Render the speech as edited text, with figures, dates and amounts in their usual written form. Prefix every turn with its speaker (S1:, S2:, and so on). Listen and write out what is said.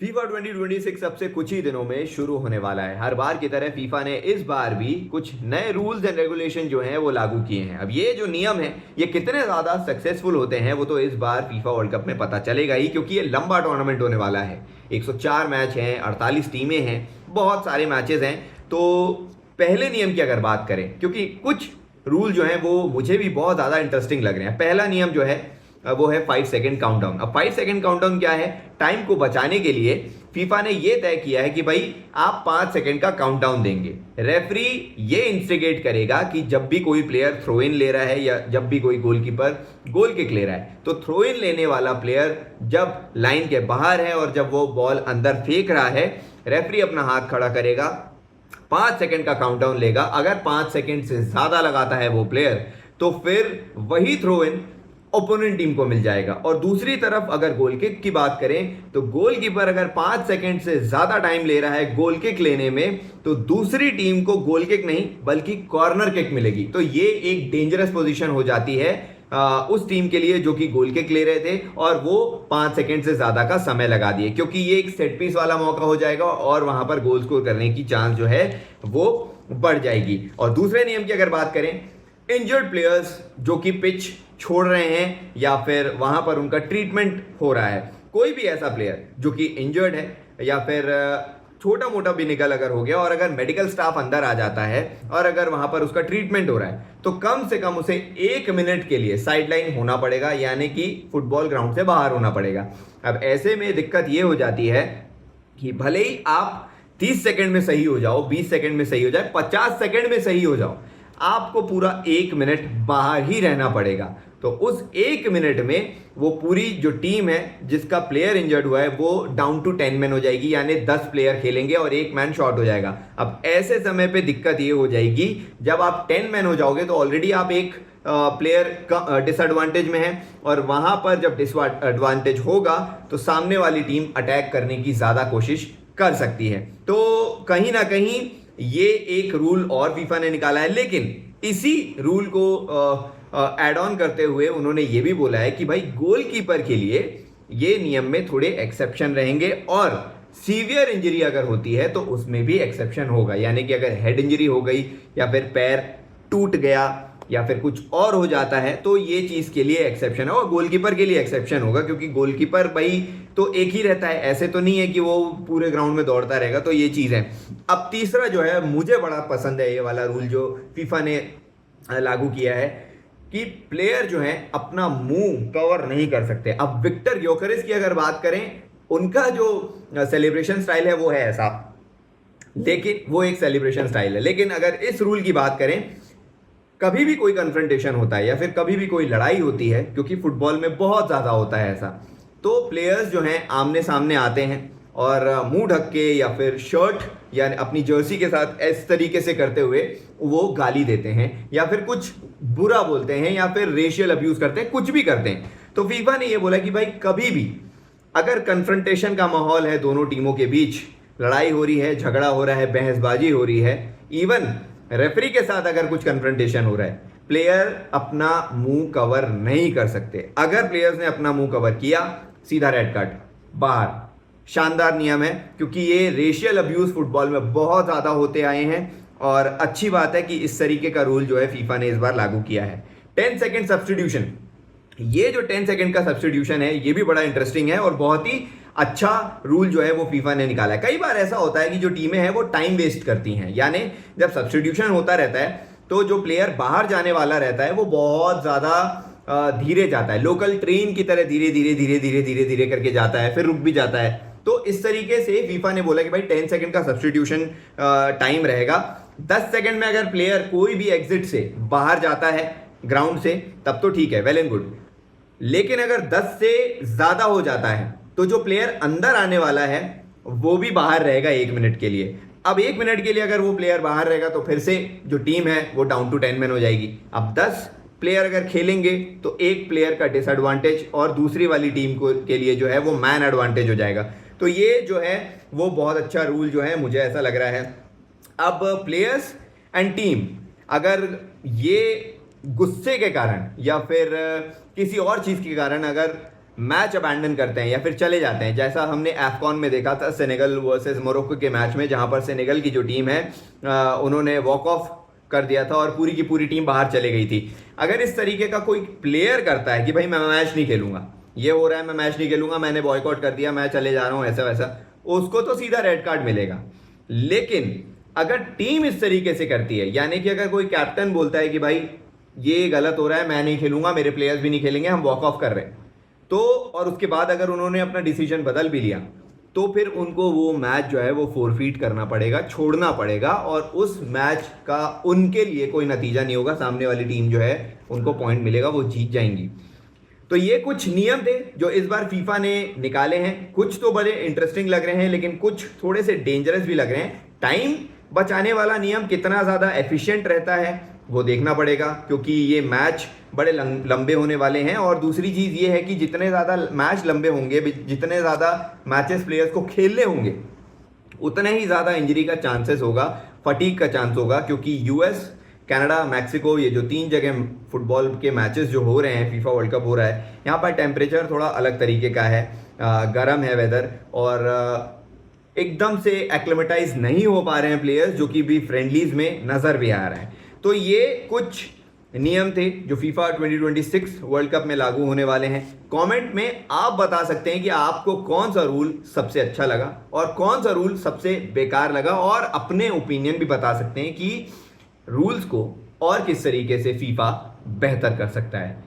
S1: FIFA 2026 अब से कुछ ही दिनों में शुरू होने वाला है। हर बार की तरह फीफा ने इस बार भी कुछ नए रूल्स एंड रेगुलेशन जो हैं वो लागू किए हैं। अब ये जो नियम है ये कितने ज़्यादा सक्सेसफुल होते हैं वो तो इस बार फीफा वर्ल्ड कप में पता चलेगा ही, क्योंकि ये लंबा टूर्नामेंट होने वाला है। 104 मैच हैं, 48 टीमें हैं, बहुत सारे मैचेस हैं। तो पहले नियम की अगर बात करें, क्योंकि कुछ रूल जो हैं वो मुझे भी बहुत ज़्यादा इंटरेस्टिंग लग रहे हैं। पहला नियम जो है वो है 5 सेकंड काउंटडाउन। अब 5 सेकंड काउंटडाउन क्या है? टाइम को बचाने के लिए फीफा ने ये तय किया है कि भाई आप 5 सेकंड का काउंटडाउन देंगे। रेफरी ये इंस्टिगेट करेगा कि जब भी कोई प्लेयर थ्रो इन ले रहा है या जब भी कोई गोलकीपर गोल किक ले रहा है, तो थ्रो इन लेने वाला प्लेयर जब लाइन के बाहर है और जब वो बॉल अंदर फेंक रहा है, रेफरी अपना हाथ खड़ा करेगा, 5 सेकंड का काउंटडाउन लेगा। अगर 5 सेकंड से ज्यादा लगाता है वो प्लेयर, तो फिर वही थ्रो इन ओपोनेंट टीम को मिल जाएगा। और दूसरी तरफ अगर गोल किक की बात करें, तो गोलकीपर अगर 5 सेकंड से ज्यादा टाइम ले रहा है गोल किक लेने में, तो दूसरी टीम को गोल किक नहीं बल्कि कॉर्नर किक मिलेगी। तो ये एक डेंजरस पोजीशन हो जाती है उस टीम के लिए जो कि गोल किक ले रहे थे और वो 5 सेकंड से ज्यादा का समय लगा दिए, क्योंकि ये एक सेट पीस वाला मौका हो जाएगा और वहां पर गोल स्कोर करने की चांस जो है वो बढ़ जाएगी। और दूसरे नियम की अगर बात करें, इंजर्ड प्लेयर्स जो कि पिच छोड़ रहे हैं या फिर वहां पर उनका ट्रीटमेंट हो रहा है, कोई भी ऐसा प्लेयर जो कि इंजर्ड है या फिर छोटा मोटा भी निकल अगर हो गया और अगर मेडिकल स्टाफ अंदर आ जाता है और अगर वहां पर उसका ट्रीटमेंट हो रहा है, तो कम से कम उसे 1 मिनट के लिए साइडलाइन होना पड़ेगा, यानी कि फुटबॉल ग्राउंड से बाहर होना पड़ेगा। अब ऐसे में दिक्कत ये हो जाती है कि भले ही आप 30 सेकंड में सही हो जाओ, 20 सेकंड में सही हो जाए, 50 सेकंड में सही हो जाओ, आपको पूरा 1 मिनट बाहर ही रहना पड़ेगा। तो उस 1 मिनट में वो पूरी जो टीम है जिसका प्लेयर इंजर्ड हुआ है वो डाउन टू 10 मैन हो जाएगी, यानी 10 प्लेयर खेलेंगे और 1 मैन शॉर्ट हो जाएगा। अब ऐसे समय पे दिक्कत ये हो जाएगी, जब आप 10 मैन हो जाओगे तो ऑलरेडी आप एक प्लेयर डिसएडवांटेज में है और वहां पर जब डिसएडवांटेज होगा तो सामने वाली टीम अटैक करने की ज्यादा कोशिश कर सकती है। तो कहीं ना कहीं ये एक रूल और फीफा ने निकाला है, लेकिन इसी रूल को ऐड ऑन करते हुए उन्होंने ये भी बोला है कि भाई गोलकीपर के लिए ये नियम में थोड़े एक्सेप्शन रहेंगे और सीवियर इंजरी अगर होती है तो उसमें भी एक्सेप्शन होगा। यानी कि अगर हेड इंजरी हो गई या फिर पैर टूट गया या फिर कुछ और हो जाता है तो ये चीज के लिए एक्सेप्शन है, और गोलकीपर के लिए एक्सेप्शन होगा, क्योंकि गोलकीपर भाई तो एक ही रहता है, ऐसे तो नहीं है कि वो पूरे ग्राउंड में दौड़ता रहेगा। तो ये चीज है। अब तीसरा जो है मुझे बड़ा पसंद है ये वाला रूल जो फीफा ने लागू किया है कि प्लेयर जो है अपना मुंह कवर नहीं कर सकते। अब विक्टर ग्योकेरेस की अगर बात करें, उनका जो सेलिब्रेशन स्टाइल है वो है ऐसा, लेकिन वो एक सेलिब्रेशन स्टाइल है। लेकिन अगर इस रूल की बात करें, कभी भी कोई कन्फ्रंटेशन होता है या फिर कभी भी कोई लड़ाई होती है, क्योंकि फुटबॉल में बहुत ज़्यादा होता है ऐसा, तो प्लेयर्स जो हैं आमने सामने आते हैं और मुंह ढक के या फिर शर्ट या अपनी जर्सी के साथ इस तरीके से करते हुए वो गाली देते हैं या फिर कुछ बुरा बोलते हैं या फिर रेशियल अब्यूज करते हैं, कुछ भी करते हैं। तो फीफा ने ये बोला कि भाई कभी भी अगर कन्फ्रंटेशन का माहौल है, दोनों टीमों के बीच लड़ाई हो रही है, झगड़ा हो रहा है, बहसबाजी हो रही है, इवन रेफरी के साथ अगर कुछ कन्फ्रंटेशन हो रहा है, प्लेयर अपना मुंह कवर नहीं कर सकते। अगर प्लेयर्स ने अपना मुंह कवर किया, सीधा रेड कार्ड, बाहर। शानदार नियम है, क्योंकि ये रेशियल अब्यूज फुटबॉल में बहुत ज़्यादा होते आए हैं और अच्छी बात है कि इस तरीके का रूल जो है फीफा ने इस बार लागू किया है। 10 सेकंड सब्स्टिट्यूशन, ये जो 10 सेकंड का सब्स्टिट्यूशन है ये भी बड़ा इंटरेस्टिंग है और बहुत ही अच्छा रूल जो है वो फीफा ने निकाला है। कई बार ऐसा होता है कि जो टीमें हैं वो टाइम वेस्ट करती हैं, यानी जब सब्स्टिट्यूशन होता रहता है तो जो प्लेयर बाहर जाने वाला रहता है वो बहुत ज़्यादा धीरे जाता है, लोकल ट्रेन की तरह धीरे धीरे धीरे धीरे धीरे धीरे करके जाता है, फिर रुक भी जाता है। तो इस तरीके से फीफा ने बोला कि भाई 10 सेकंड का सब्स्टिट्यूशन टाइम रहेगा। 10 सेकंड में अगर प्लेयर कोई भी एग्जिट से बाहर जाता है ग्राउंड से तब तो ठीक है, वेल एंड गुड। लेकिन अगर 10 से ज्यादा हो जाता है तो जो प्लेयर अंदर आने वाला है वो भी बाहर रहेगा 1 मिनट के लिए। अब 1 मिनट के लिए अगर वो प्लेयर बाहर रहेगा तो फिर से जो टीम है वो डाउन टू 10 मैन हो जाएगी। अब 10 प्लेयर अगर खेलेंगे तो एक प्लेयर का डिसएडवांटेज और दूसरी वाली टीम को के लिए जो है वो मैन एडवांटेज हो जाएगा। तो ये जो है वो बहुत अच्छा रूल जो है मुझे ऐसा लग रहा है। अब प्लेयर्स एंड टीम अगर ये गुस्से के कारण या फिर किसी और चीज़ के कारण अगर मैच अबैंडन करते हैं या फिर चले जाते हैं, जैसा हमने एफकॉन में देखा था सेनेगल वर्सेस मोरक्को के मैच में, जहां पर सेनेगल की जो टीम है उन्होंने वॉक ऑफ कर दिया था और पूरी की पूरी टीम बाहर चले गई थी। अगर इस तरीके का कोई प्लेयर करता है कि भाई मैं मैच नहीं खेलूंगा, ये हो रहा है मैं मैच नहीं खेलूंगा, मैंने बॉयकॉट कर दिया, मैं चले जा रहा हूं, ऐसा वैसा, उसको तो सीधा रेड कार्ड मिलेगा। लेकिन अगर टीम इस तरीके से करती है, यानी कि अगर कोई कैप्टन बोलता है कि भाई ये गलत हो रहा है, मैं नहीं खेलूंगा, मेरे प्लेयर्स भी नहीं खेलेंगे, हम वॉक ऑफ कर रहे हैं, तो और उसके बाद अगर उन्होंने अपना डिसीजन बदल भी लिया, तो फिर उनको वो मैच जो है वो फोरफीट करना पड़ेगा, छोड़ना पड़ेगा, और उस मैच का उनके लिए कोई नतीजा नहीं होगा, सामने वाली टीम जो है उनको पॉइंट मिलेगा, वो जीत जाएंगी। तो ये कुछ नियम थे जो इस बार फीफा ने निकाले हैं। कुछ तो बड़े इंटरेस्टिंग लग रहे हैं, लेकिन कुछ थोड़े से डेंजरस भी लग रहे हैं। टाइम बचाने वाला नियम कितना ज़्यादा एफिशिएंट रहता है वो देखना पड़ेगा, क्योंकि ये मैच बड़े लंबे होने वाले हैं। और दूसरी चीज़ ये है कि जितने ज़्यादा मैच लंबे होंगे, जितने ज़्यादा मैचेस प्लेयर्स को खेलने होंगे, उतने ही ज़्यादा इंजरी का चांसेस होगा, फटीग का चांस होगा, क्योंकि यूएस, कनाडा, मैक्सिको, ये जो 3 जगह फुटबॉल के मैचेस जो हो रहे हैं, फीफा वर्ल्ड कप हो रहा है, यहाँ पर टेम्परेचर थोड़ा अलग तरीके का है, गर्म है वेदर, और एकदम से एक्लेमेटाइज नहीं हो पा रहे हैं प्लेयर्स, जो कि भी फ्रेंडलीज में नज़र भी आ रहा है। तो ये कुछ नियम थे जो फीफा 2026 वर्ल्ड कप में लागू होने वाले हैं। कमेंट में आप बता सकते हैं कि आपको कौन सा रूल सबसे अच्छा लगा और कौन सा रूल सबसे बेकार लगा, और अपने ओपिनियन भी बता सकते हैं कि रूल्स को और किस तरीके से फीफा बेहतर कर सकता है।